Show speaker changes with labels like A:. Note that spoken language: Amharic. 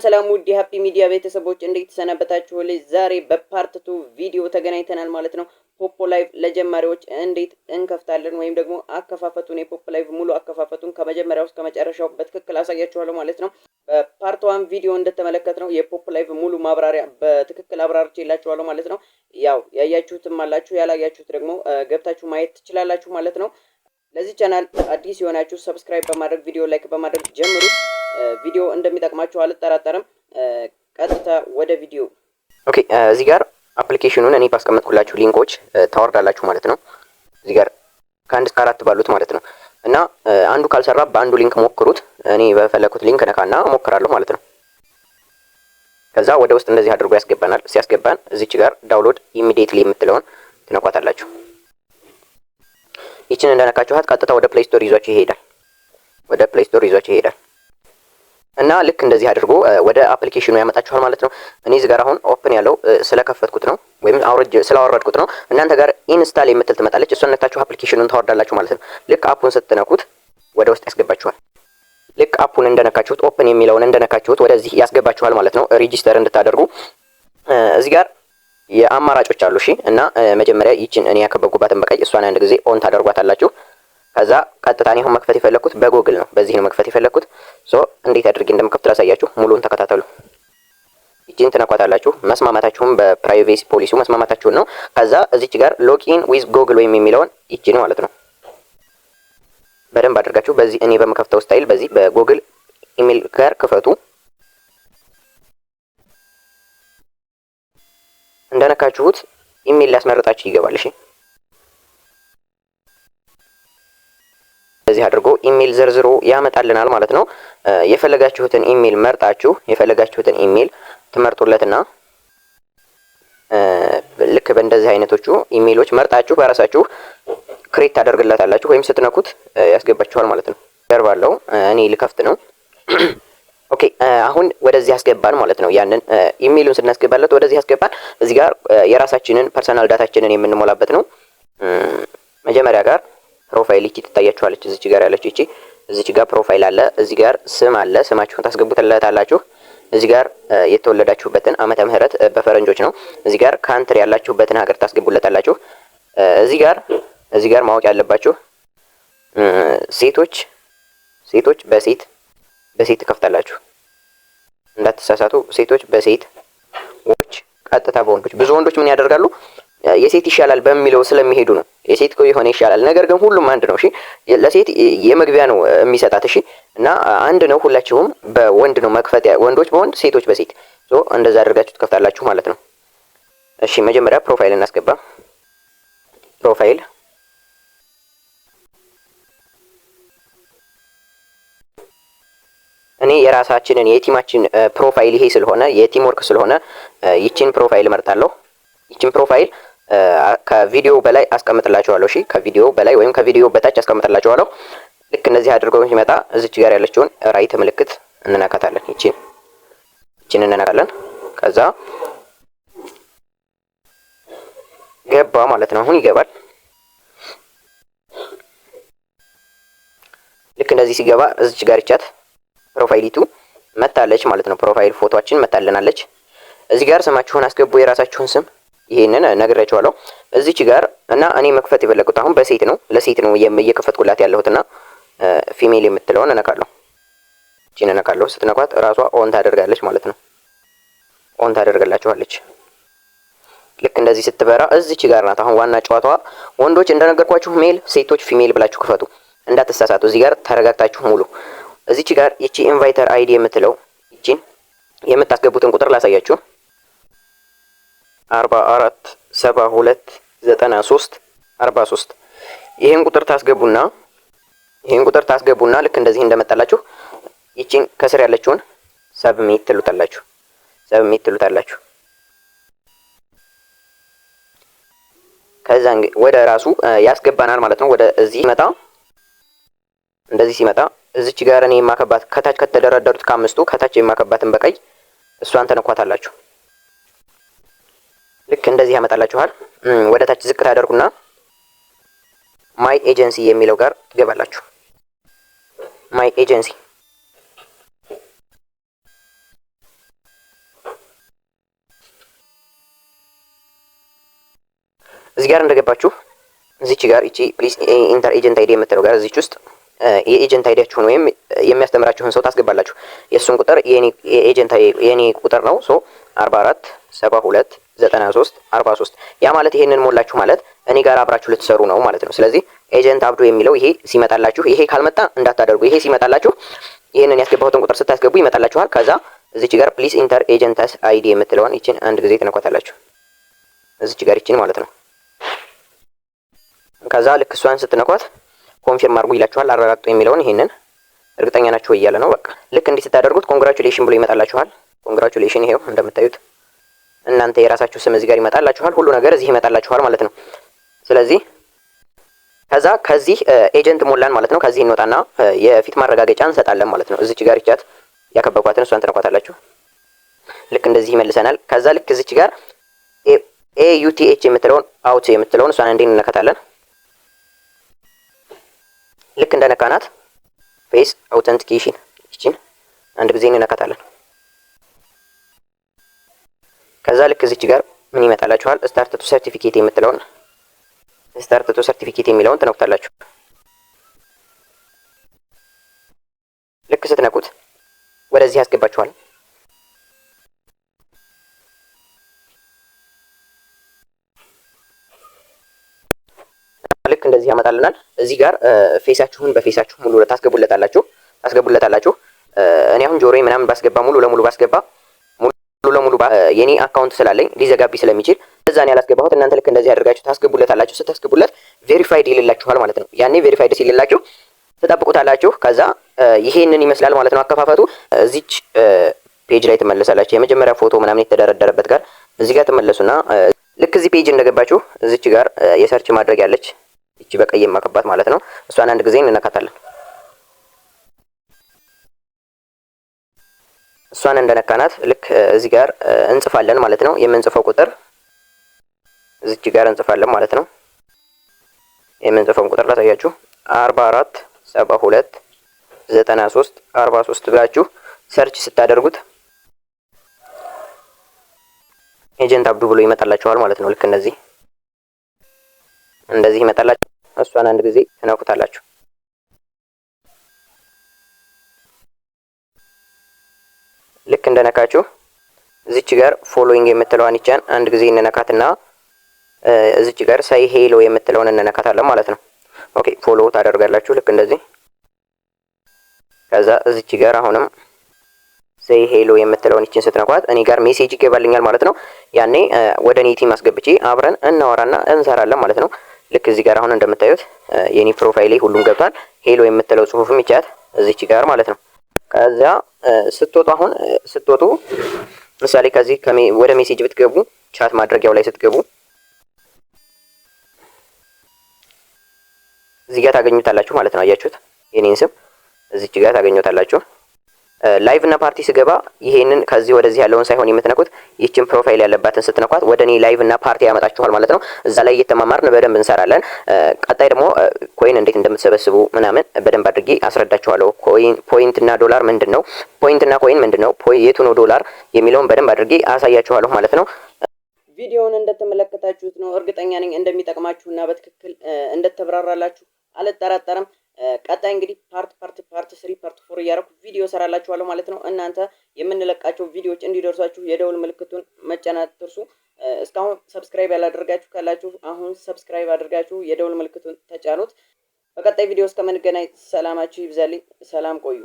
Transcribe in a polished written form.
A: ሰላም ውድ የሃፒ ሚዲያ ቤተሰቦች እንዴት ተሰነበታችሁ? ዛሬ በፓርት 2 ቪዲዮ ተገናኝተናል ማለት ነው። ፖፖ ላይቭ ለጀማሪዎች እንዴት እንከፍታለን ወይም ደግሞ አከፋፈቱን የፖፖ ላይቭ ሙሉ አከፋፈቱን ከመጀመሪያው እስከ መጨረሻው በትክክል አሳያችኋለሁ ማለት ነው። በፓርት 1 ቪዲዮ እንደተመለከትነው የፖፖ ላይቭ ሙሉ ማብራሪያ በትክክል አብራርቼላችኋለሁ ማለት ነው። ያው ያያችሁትም አላችሁ፣ ያላያችሁት ደግሞ ገብታችሁ ማየት ትችላላችሁ ማለት ነው። ለዚህ ቻናል አዲስ የሆናችሁ ሰብስክራይብ በማድረግ ቪዲዮ ላይክ በማድረግ ጀምሩ። ቪዲዮ እንደሚጠቅማችሁ አልጠራጠርም። ቀጥታ ወደ ቪዲዮ። ኦኬ፣ እዚህ ጋር አፕሊኬሽኑን እኔ ባስቀመጥኩላችሁ ሊንኮች ታወርዳላችሁ ማለት ነው። እዚህ ጋር ከአንድ እስከ 4 ባሉት ማለት ነው። እና አንዱ ካልሰራ በአንዱ ሊንክ ሞክሩት። እኔ በፈለኩት ሊንክ ነካና ሞክራለሁ ማለት ነው። ከዛ ወደ ውስጥ እንደዚህ አድርጎ ያስገባናል። ሲያስገባን እዚች ጋር ዳውንሎድ ኢሚዲየትሊ የምትለውን ትነኳታላችሁ። ይችን እንደነካችኋት ቀጥታ ወደ ፕሌይ ስቶር ይዟችሁ ይሄዳል። ወደ ፕሌይ ስቶር ይዟችሁ ይሄዳል እና ልክ እንደዚህ አድርጎ ወደ አፕሊኬሽኑ ያመጣችኋል ማለት ነው። እኔ እዚህ ጋር አሁን ኦፕን ያለው ስለከፈትኩት ነው ወይም ስላወረድኩት ነው። እናንተ ጋር ኢንስታል የምትል ትመጣለች። እሷን ነክታችሁ አፕሊኬሽኑን ታወርዳላችሁ ማለት ነው። ልክ አፑን ስትነኩት ወደ ውስጥ ያስገባችኋል። ልክ አፑን እንደነካችሁት ኦፕን የሚለውን እንደነካችሁት ወደዚህ ያስገባችኋል ማለት ነው። ሬጂስተር እንድታደርጉ እዚህ ጋር የአማራጮች አሉ። እሺ፣ እና መጀመሪያ ይችን እኔ ያከበብኩባትን በቀይ እሷን አንድ ጊዜ ኦን ታደርጓታላችሁ። ከዛ ቀጥታ እኔ አሁን መክፈት የፈለኩት በጎግል ነው። በዚህ ነው መክፈት የፈለኩት። እንዴት አድርጌ እንደምከፍት ላሳያችሁ። ሙሉውን ተከታተሉ። ይችን ትነኳታላችሁ። መስማማታችሁም በፕራይቬሲ ፖሊሲው መስማማታችሁን ነው። ከዛ እዚች ጋር ሎጊን ዊዝ ጎግል ወይም የሚለውን ይችን ማለት ነው በደንብ አድርጋችሁ በዚህ እኔ በመከፍተው ስታይል በዚህ በጎግል ኢሜል ጋር ክፈቱ። እንደነካችሁት ኢሜል ሊያስመርጣችሁ ይገባል። እሺ፣ በዚህ አድርጎ ኢሜል ዘርዝሮ ያመጣልናል ማለት ነው። የፈለጋችሁትን ኢሜል መርጣችሁ የፈለጋችሁትን ኢሜል ትመርጡለትና ልክ በእንደዚህ አይነቶቹ ኢሜሎች መርጣችሁ በራሳችሁ ክሬት ታደርግላታላችሁ ወይም ስትነኩት ያስገባችኋል ማለት ነው። ደርባለው እኔ ልከፍት ነው። ኦኬ፣ አሁን ወደዚህ ያስገባን ማለት ነው። ያንን ኢሜሉን ስናስገባለት ወደዚህ ያስገባን። እዚህ ጋር የራሳችንን ፐርሰናል ዳታችንን የምንሞላበት ነው። መጀመሪያ ጋር ፕሮፋይል ይቺ ትታያችኋለች። እዚች ጋር ያለች ይቺ እዚች ጋር ፕሮፋይል አለ። እዚህ ጋር ስም አለ። ስማችሁን ታስገቡታላችሁ። እዚህ ጋር የተወለዳችሁበትን ዓመተ ምህረት በፈረንጆች ነው። እዚህ ጋር ካንትሪ ያላችሁበትን ሀገር ታስገቡለታላችሁ። እዚህ ጋር ማወቅ ያለባችሁ ሴቶች በሴት ትከፍታላችሁ። እንዳትሳሳቱ። ሴቶች በሴት ወንዶች ቀጥታ በወንዶች። ብዙ ወንዶች ምን ያደርጋሉ? የሴት ይሻላል በሚለው ስለሚሄዱ ነው። የሴት የሆነ ይሻላል። ነገር ግን ሁሉም አንድ ነው። እሺ፣ ለሴት የመግቢያ ነው የሚሰጣት። እሺ፣ እና አንድ ነው። ሁላችሁም በወንድ ነው መክፈት። ወንዶች በወንድ ሴቶች በሴት እንደዛ አድርጋችሁ ትከፍታላችሁ ማለት ነው። እሺ፣ መጀመሪያ ፕሮፋይል እናስገባ። ፕሮፋይል እኔ የራሳችንን የቲማችን ፕሮፋይል ይሄ ስለሆነ የቲም ወርክ ስለሆነ ይችን ፕሮፋይል እመርጣለሁ። ይችን ፕሮፋይል ከቪዲዮ በላይ አስቀምጥላችኋለሁ። እሺ፣ ከቪዲዮ በላይ ወይም ከቪዲዮ በታች አስቀምጥላችኋለሁ። ልክ እንደዚህ አድርገው ሲመጣ እዚች ጋር ያለችውን ራይት ምልክት እንነካታለን። ይችን እንነካለን። ከዛ ገባ ማለት ነው። አሁን ይገባል። ልክ እንደዚህ ሲገባ እዚች ጋር ይቻት ፕሮፋይሊቱ መታለች ማለት ነው። ፕሮፋይል ፎቶአችን መታለናለች። እዚህ ጋር ስማችሁን አስገቡ፣ የራሳችሁን ስም። ይሄንን ነግሬያችኋለሁ እዚች ጋር እና እኔ መክፈት የፈለኩት አሁን በሴት ነው። ለሴት ነው እየከፈትኩላት ያለሁትና ፊሜል የምትለውን እነካለሁ። እቺን እነካለሁ። ስትነኳት ራሷ ኦን ታደርጋለች ማለት ነው። ኦን ታደርጋላችኋለች። ልክ እንደዚህ ስትበራ እዚች ጋር ናት። አሁን ዋና ጨዋታዋ ወንዶች እንደነገርኳችሁ ሜል፣ ሴቶች ፊሜል ብላችሁ ክፈቱ። እንዳትሳሳቱ። እዚህ ጋር ተረጋግታችሁ ሙሉ። እዚች ጋር ይቺ ኢንቫይተር አይዲ የምትለው ይቺን የምታስገቡትን ቁጥር ላሳያችሁ። 44 72 93 43 ይሄን ቁጥር ታስገቡና ልክ እንደዚህ እንደመጣላችሁ ይቺን ከስር ያለችውን ሰብሚት ትሉታላችሁ። ከዛ ወደ ራሱ ያስገባናል ማለት ነው። ወደ እዚህ ሲመጣ እንደዚህ ሲመጣ እዚች ጋር እኔ የማከባት ከታች ከተደረደሩት ከአምስቱ ከታች የማከባትን በቀይ እሷን ተነኳታላችሁ። ልክ እንደዚህ ያመጣላችኋል። ወደ ታች ዝቅ ታደርጉና ማይ ኤጀንሲ የሚለው ጋር ትገባላችሁ። ማይ ኤጀንሲ
B: እዚህ ጋር እንደገባችሁ እዚች ጋር እቺ ፕሊዝ ኢንተር ኤጀንት አይዲ የምትለው ጋር እዚች ውስጥ የኤጀንት አይዲያችሁን ወይም የሚያስተምራችሁን ሰው ታስገባላችሁ። የእሱን ቁጥር የኔ ቁጥር ነው። ሶ 44 72 93 43 ያ ማለት ይሄንን ሞላችሁ ማለት እኔ ጋር አብራችሁ ልትሰሩ ነው ማለት ነው። ስለዚህ ኤጀንት አብዱ የሚለው ይሄ ሲመጣላችሁ፣ ይሄ ካልመጣ እንዳታደርጉ። ይሄ ሲመጣላችሁ ይሄንን ያስገባሁትን ቁጥር ስታስገቡ ይመጣላችኋል። ከዛ እዚች ጋር ፕሊዝ ኢንተር ኤጀንትስ አይዲ የምትለውን ይችን አንድ ጊዜ ትነኳታላችሁ። እዚች ጋር ይችን ማለት ነው። ከዛ ልክ እሷን ስትነኳት ኮንፊርም አድርጉ ይላችኋል። አረጋግጡ የሚለውን ይሄንን እርግጠኛ ናችሁ እያለ ነው። በቃ ልክ እንዲህ ስታደርጉት ኮንግራቹሌሽን ብሎ ይመጣላችኋል። ኮንግራቹሌሽን ይሄው እንደምታዩት እናንተ የራሳችሁ ስም እዚህ ጋር ይመጣላችኋል። ሁሉ ነገር እዚህ ይመጣላችኋል ማለት ነው። ስለዚህ ከዛ ከዚህ ኤጀንት ሞላን ማለት ነው። ከዚህ እንወጣና የፊት ማረጋገጫ እንሰጣለን ማለት ነው። እዚች ጋር ይቻት ያከበኳትን እሷን ትነኳታላችሁ። ልክ እንደዚህ ይመልሰናል። ከዛ ልክ እዚች ጋር ኤዩቲኤች የምትለውን አውት የምትለውን እሷን እንዴት እንነካታለን። ልክ እንደነካናት ፌስ አውተንቲኬሽን ይችን አንድ ጊዜ እንነካታለን። ከዛ ልክ እዚች ጋር ምን ይመጣላችኋል? ስታርት ቱ ሰርቲፊኬት የምትለውን ስታርት ቱ ሰርቲፊኬት የሚለውን ትነኩታላችሁ። ልክ ስትነኩት ወደዚህ ያስገባችኋል። ልክ እንደዚህ ያመጣልናል። እዚህ ጋር ፌሳችሁን በፌሳችሁ ሙሉ ታስገቡለታላችሁ። እኔ አሁን ጆሮዬ ምናምን ባስገባ ሙሉ ለሙሉ የኔ አካውንት ስላለኝ ሊዘጋቢ ስለሚችል እዛን ያላስገባሁት እናንተ ልክ እንደዚህ አድርጋችሁ ታስገቡለታላችሁ። ስታስገቡለት ቬሪፋይድ ይልላችኋል ማለት ነው። ያኔ ቬሪፋይድ ሲልላችሁ ትጠብቁታላችሁ። ከዛ ይሄንን ይመስላል ማለት ነው አከፋፈቱ። እዚች ፔጅ ላይ ትመለሳላችሁ። የመጀመሪያ ፎቶ ምናምን የተደረደረበት ጋር እዚህ ጋር ትመለሱና ልክ እዚህ ፔጅ እንደገባችሁ እዚች ጋር የሰርች ማድረግ ያለች እቺ በቀይ የማከባት ማለት ነው። እሷን አንድ ጊዜ እንነካታለን። እሷን እንደነካናት ልክ እዚህ ጋር እንጽፋለን ማለት ነው። የምንጽፈው ቁጥር እዚች ጋር እንጽፋለን ማለት ነው። የምንጽፈው ቁጥር ላሳያችሁ 44 72 93 43 ብላችሁ ሰርች ስታደርጉት ኤጀንት አብዱ ብሎ ይመጣላችኋል ማለት ነው። ልክ እንደዚህ ይመጣላችሁ። እሷን አንድ ጊዜ ትነኩታላችሁ። ልክ እንደነካችሁ እዚች ጋር ፎሎዊንግ የምትለዋን ይቻን አንድ ጊዜ እንነካትና እዚች ጋር ሳይ ሄሎ የምትለውን እንነካታለን ማለት ነው። ኦኬ ፎሎ ታደርጋላችሁ ልክ እንደዚህ። ከዛ እዚች ጋር አሁንም ሳይ ሄሎ የምትለውን ይችን ስትነኳት እኔ ጋር ሜሴጅ ይገባልኛል ማለት ነው። ያኔ ወደ እኔ ቲም አስገብቼ አብረን እናወራና እንሰራለን ማለት ነው። ልክ እዚህ ጋር አሁን እንደምታዩት የኔ ፕሮፋይሌ ሁሉም ገብቷል። ሄሎ የምትለው ጽሁፍም ይቻት እዚች ጋር ማለት ነው። ከዛ ስትወጡ ምሳሌ ከዚህ ወደ ሜሴጅ ብትገቡ ቻት ማድረጊያው ላይ ስትገቡ እዚህ ጋር ታገኙታላችሁ ማለት ነው። አያችሁት? የኔን ስም እዚች ጋር ታገኙታላችሁ። ላይቭ እና ፓርቲ ስገባ ይሄንን ከዚህ ወደዚህ ያለውን ሳይሆን የምትነኩት ይችን ፕሮፋይል ያለባትን ስትነኳት ወደ እኔ ላይቭ እና ፓርቲ ያመጣችኋል ማለት ነው። እዛ ላይ እየተማማርን በደንብ እንሰራለን። ቀጣይ ደግሞ ኮይን እንዴት እንደምትሰበስቡ ምናምን በደንብ አድርጌ አስረዳችኋለሁ። ፖይንት እና ዶላር ምንድነው? ፖይንት እና ኮይን ምንድነው? የቱ ነው ዶላር የሚለውን በደንብ አድርጌ አሳያችኋለሁ ማለት ነው።
A: ቪዲዮውን እንደተመለከታችሁት ነው እርግጠኛ ነኝ እንደሚጠቅማችሁና በትክክል እንደተብራራላችሁ አልጠራጠርም። ቀጣይ እንግዲህ ፓርት 3 ፓርት 4 እያደረኩ ቪዲዮ ሰራላችኋለሁ ማለት ነው። እናንተ የምንለቃቸው ቪዲዮዎች እንዲደርሷችሁ የደውል ምልክቱን መጫን አትርሱ። እስካሁን ሰብስክራይብ ያላደረጋችሁ ካላችሁ አሁን ሰብስክራይብ አድርጋችሁ የደውል ምልክቱን ተጫኑት። በቀጣይ ቪዲዮ እስከምንገናኝ ሰላማችሁ ይብዛልኝ። ሰላም ቆዩ።